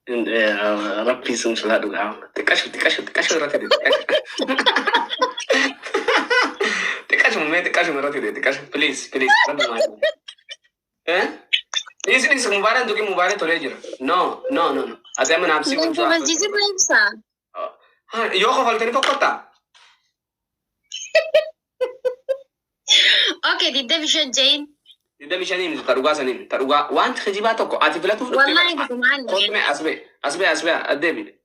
ربي سم شلا دوغا تكاشو راتي تكاشو مراتي تكاشو بليز ربي ما ها ليس مباراه دوكي مباراه توليجر نو هذا من امسي انت بس جيسي بيبسا ها يوخو فالتني فقطة اوكي دي دبشة جين ده مش أنيم تروقا سنيم تروقا وانت خجيباتك أتفلتو والله يدكم عني خذ ما أسبي أدبي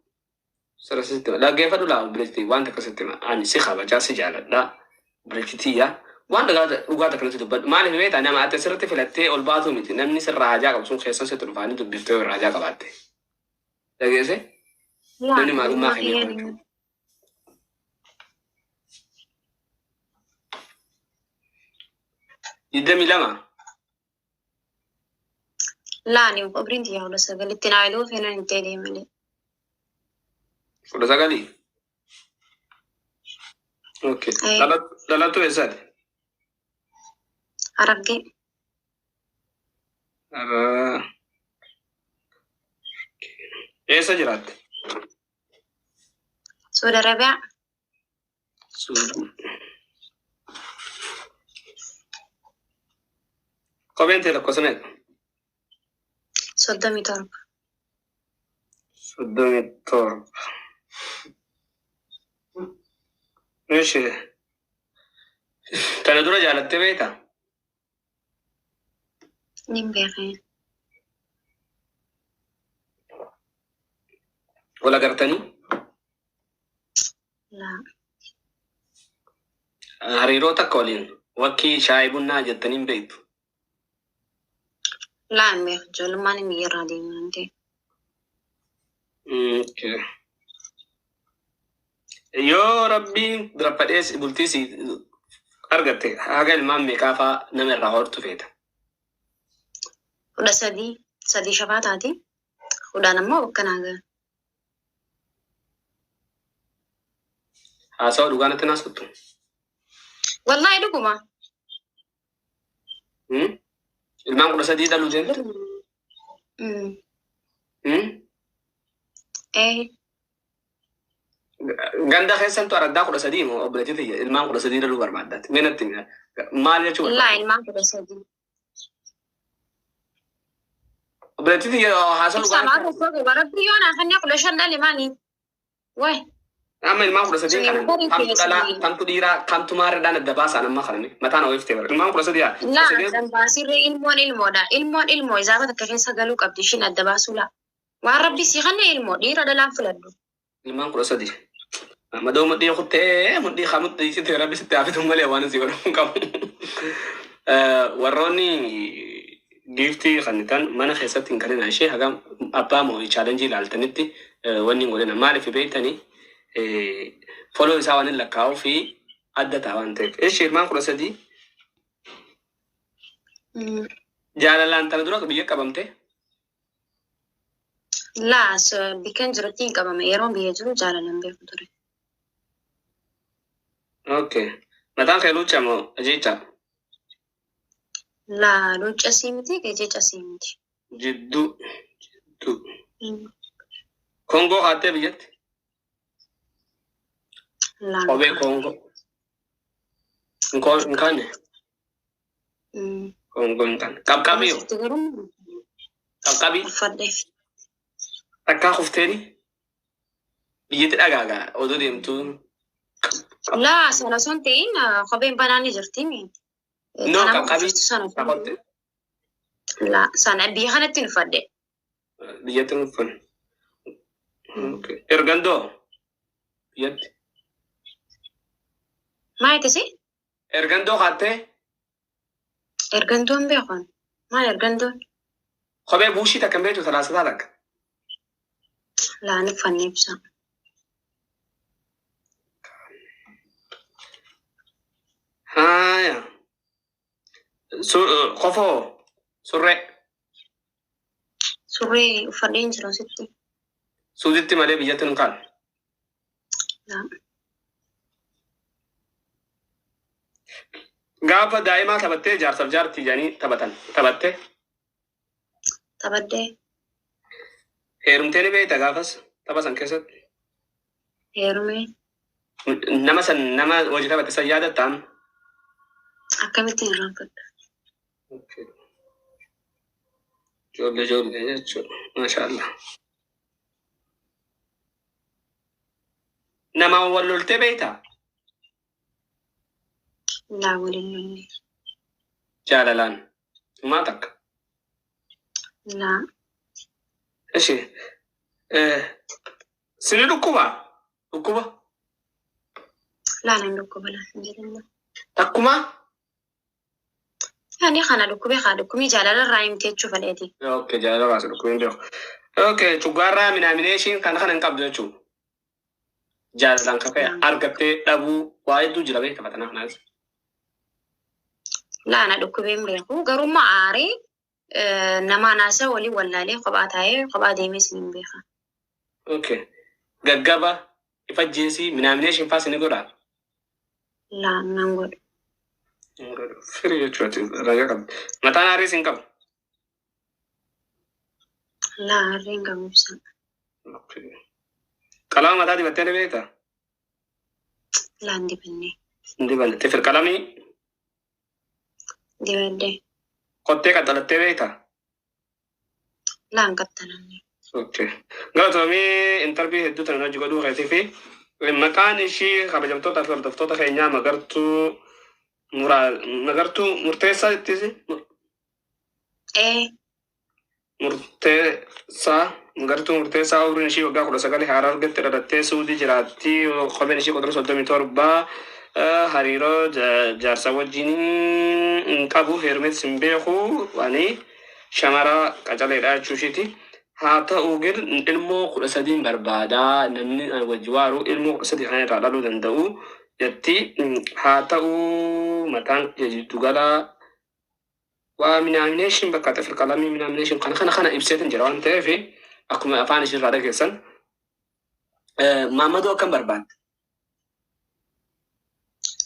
سرسيت لا جيفا دولا بريتي وانت كسرت ما أنا سخا بجاسي جالا لا بريتي يا وانت قاعد كنت تبد ما أنا بيت أنا ما أتسرت في لتة والباتو ميت نمني سر راجع قبل سون خيسان ستروفاني تبيتو راجع قبته لقيه سه نمني معلوم ما خيني يدمي لما لا أنا مقبرين دي ولا سجل التنايلو فينا نتالي ملي ولا سجلي أوكي لا تو إزاي عربي إيه سجلات سورة ربع قبل تلك قسمت صدامي ترب صدمت طرب ماشي تندور جالت بيتا نيم بيخين ولا قرتني لا هريروتا كولين وكي شايبنا جتنين بيت لا أمي جل ما نمير هذه من عندي اوكي يا ربي دربتيس بولتيسي أرجعتي حاجة المام مكافا نمر راهورت فيتا ولا سدي شفات هذه ولا نما وكان هذا هاسا دوغانا تناسكتو والله لكما المام كل سديد لو جنت ايه غندا خيسن تو أردا كل سديد مو أبلتي تي المام كل سديد لو بربادات من التين مال يشوف لا المام كل سدي أبلتي تي هاسا إنسان عارف فوق وربي يونا خلني أقول شن اللي ماني وين أما المام كل سديد كان تديرا كان تمار دان الدباس أنا ما خلني متى أنا وقفت المام كل سديد لا دباسي ilmo إذا بدك كيف سجلوا قبضيشين الدباس ولا وربي سيخني ilmo ديرا دلام فلدو المام كل سديد ما دوم دي خدته مدي خامت دي ستة ربي ستة عفت هم اللي وانا سيقولون كم وروني جيفتي خنتان ما أنا خسرت إن كان عشيء هجام أبا مو يشالنجي لالتنتي وني نقولنا ما في بيتني فولو يساوي نلقاو في أدة تاوانتك إيش المام كل سديد جالا أنت ندرك بيجي كبمته لا بيكن جرتين كمان يرون بيجرو جالا لمبي فطوري أوكي متى خلو تشامو أجيتا لا لوج أسيمتي كيجي أسيمتي جدو كونغو هاتي بيجت لا أبي كونغو إنكان كونغو إنكان كابيو كابي فدي تكا خفتني بيجت أجاجا أودو ديمتو لا سنة سنتين خبين بناني جرتيني نو كابي لا سنة بيخانة تنفدي بيجت نفن أوكي إرغاندو بيجت ما يتسي إرغاندو هاتي إرغندون بيخون ما إرغندون خبي بوشي تكملتو ثلاثة لك لا نفني بسا هايا خفو سوري سوري وفدين جرو ستي سودتي مالي بيجت نكان لا gaafa daa'imaa taphattee jaarsaaf jaartii jedhanii taphatan taphattee تبدي Heerumtee ni beekta gaafas tapha san keessatti. Heerumee Nama hojii taphate san yaadattaam. akkamittiin irraanfadha. Ijoollee jechuudha. Maashaallah. Nama wal loltee beektaa? Laa waliin lollee. Jaalalaan. Maal takka? Laa. Ishee. Sini dhukkuba? Dhukkuba? Laa nan dhukkuba laa hin jedhamu. Takkuma? Yaani kana dhukkubee jaalala irraa himtee jechuu fedheeti. Okay, jaalala baasa dhukkubeen beeku. Okay, cuggaarraa minaamination kana hin qabdu jechuudha. Jaalalaan kaka'e argattee dhabuu waa hedduu jira beekta fatana kanaas. Laa na dhukkubeen beeku garummaa aarii nama naasa waliin wallaalee kophaa taa'ee kophaa deemee sin hin beeka. Okay. Gaggaba ifa jeesii minaamination faas ni godhaa? Laa nan godhu. Firii jechuudha ragaa qabdi. Mataan aariis hin qabu? Laa harreen hin qabu ibsa. Qalama mataa dibattee ni beektaa? Laa hin dibannee. Hin dibanne. Tifir qalamii? Dibaddee. Qottee qaxxalattee beektaa? Laa hin qaxxalanne. Okay. Galatoomii intarbii hedduu tan hojii godhuu keessii fi maqaan ishii kabajamtoota fi hordoftoota keenyaa magartuu murteessaa jettisi? Magartuu murteessaa umriin ishii waggaa 19 haaraa argatte dhalattee Suudii jiraatti kopheen ishii qodara 37 hariiroo jaarsa wajjin hin qabu heerumeetis hin beeku waanii shamara qacaleedha jechuu ishiiti. Haa ta'uu ilmoo 13 barbaadaa namni wajji waaru ilmoo 13 kana irraa dhaluu danda'u jetti. Haa ta'uu mataan jiddu gala waa minaamination bakka tifir qalamii minaamination kana ibseetin jira waan ta'eef akkuma afaan ishii irraa dhageessan. Maammadoo akkam barbaadde?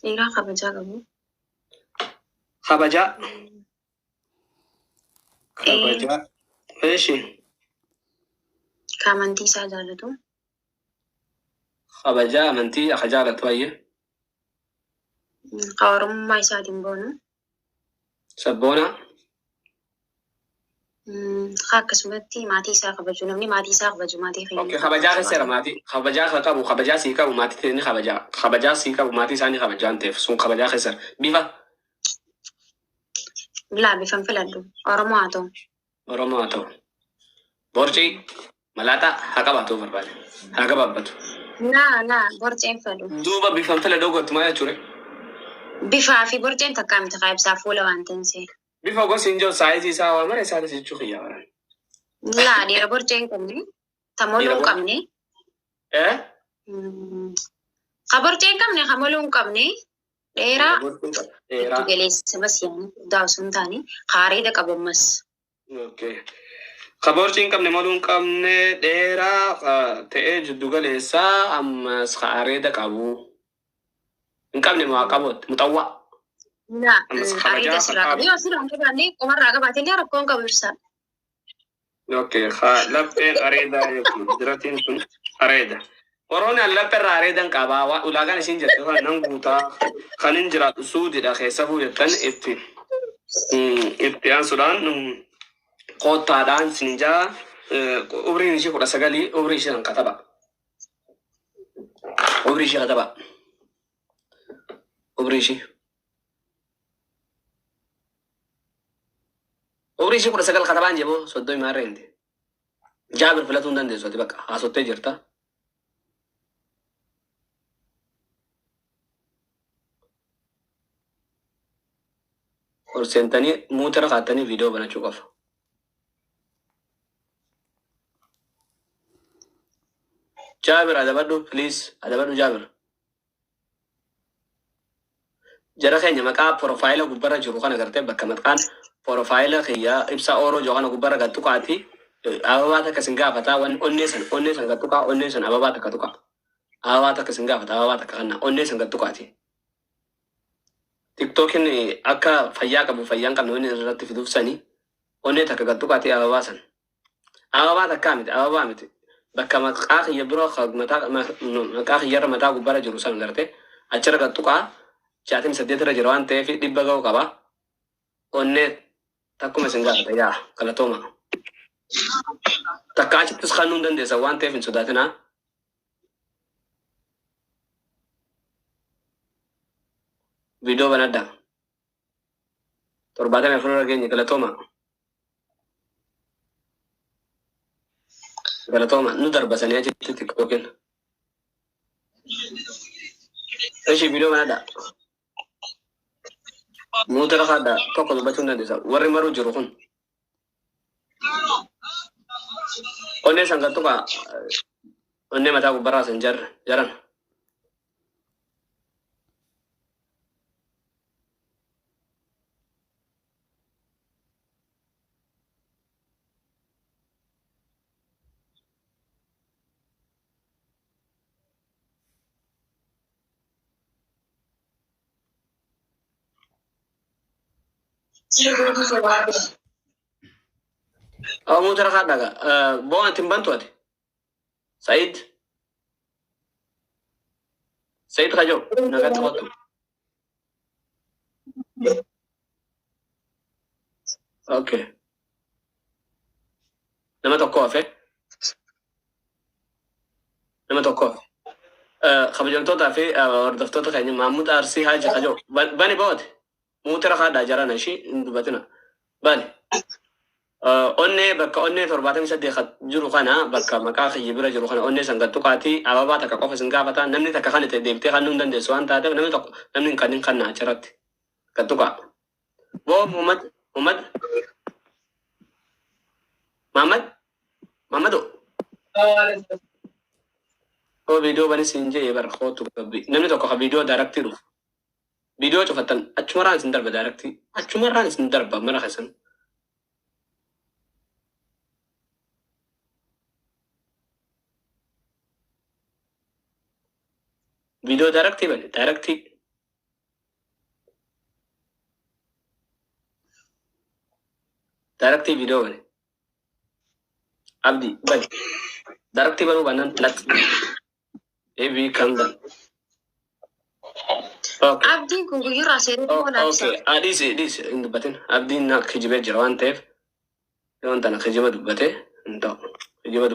Dhiiraa kabajaa qabu. Kabajaa? Kabajaa. Eeshi? Ka amantii isaa jaallatu. Kabajaa amantii akka jaallatu baay'ee. Ka oromummaa isaatiin boonu. Sabboona? Ka akkasumatti maatii isaa kabaju namni maatii isaa kabaju maatii fayyadu. Okay, kabajaa keesseera maatii. Kabajaa ka qabu kabajaa sii qabu maatii ta'e ni kabajaa. Kabajaa sii qabu maatii isaa ni kabajaa waan ta'eef sun kabajaa keesseera. Bifa? Laa bifan filadhu. Oromoo haa ta'u. Oromoo haa ta'u. Borcii malaataa haa qabaatu barbaade. Haa gabaabbatu. Laa borceen fedhu. Duuba bifan filadhuu gottumaa jechuudha. Bifaa fi borceen takkaa miti kaa ibsaa fuula waan ta'inse. Bifa gosi hin jiru saayizii isaa waa mara isaa jechuu xiyyaa baran. Laa dhiira borceen qabne. Tamoluu hin qabne. Ka borceen qabne kamoluu hin qabne. Dheeraa. Dheeraa. Galeessa basiyaanii guddaa osoo hin taane haareeda qabu ammas. Okay. Kaborcii hin qabne maluu hin qabne dheeraa ta'ee jiddu galeessaa ammas haareeda qabu. Hin qabne maa qaboot muxawwaa. Laa haareeda sirraa qabu. Yoo sirraa hin qabaanne qomarraa qabaate illee rakkoo hin qabu ibsaa. Okay. Lapheen areedaa jechuudha. Diratiin sun areeda. Oromoon lapheerraa areedan qabaa. Ulaagaan isiin jette nan guutaa kan hin jiraatu Suudiidha keessa fuudhattan itti aansuudhaan koottaadhaan sinjaa umriin ishee 19 umrii ishee kataba. Umrii ishee kataba. Umrii ishee 19 katabaan jeboo soddoo himaa reente. Jaabir filatuu hin dandeessu ati bakka haasottee jirta. Sentanii muutara kaatanii viidiyoo banachuu qofa. Jaabir adabadhu please adabadhu Jaabir. Jara keenya maqaa porofaayila gubbarra jiru kana gartee bakka maqaan porofaayila kiyyaa ibsa ooroo jiru kana gubbarra gattuqaati. Ababaa takka sin gaafataa onnee san gattuqaa onnee san ababaa takka tuqa. Ababaa takka sin gaafata ababaa takka kanna onnee san gattuqaati. TikTokin akka fayyaa qabu fayyaan qabnu inni irratti fiduuf sanii onnee takka gattuqaati ababaa san. أبا تكامت أبا مت بكا متقاخ يبرو خد متقاخ ير متى قبارة جروسان درته أشرق التقى جاتم سديت رجروان تفي دبعو كبا onne takuma singa ya kala toma takachi tus khanun dan desa wan tefin sudatana video banada torbata me fulora geni kala toma nu darbasani achi tiktokin eshi video banada mutara khada toko bachun dan desa warri maru jurukun onne sanga tuka onne mata ko bara sanjar jaran أو مutara khada ga bo antim bantu ati Said kajo naga tawatu okay nama tokko خبجمتوتا في وردفتوتا كأني محمود أرسي حاجة خجو بني بود مو ترى خاد أجرنا شيء دبتنا بني أني بك أني ترباتهم سد خد جرو خنا بك مكاخ يبرة جرو خنا أني سنجتو كاتي أبابا تكاكوف سنجابتا نمني تكخانة ديبتي خنون دن دسوان تاته نمني كنين خنا أشرت كتوكا بو محمدو هو فيديو بني سنجي يبر خوتو كبي نمني توكا فيديو دايركتي رو فيديو تفتن أشمران سندر بدايركتي أشمران سندر بمرة حسن فيديو دايركتي بني دايركتي فيديو بني عبدي بني دايركتي بنو بنان لات إيه كندن أوكي عبدي كنت يرى سيرتي ولا أوكي ديس إنه بتن عبدي نك خجبة جوان تف يوم تنا خجبة دبته إنتو خجبة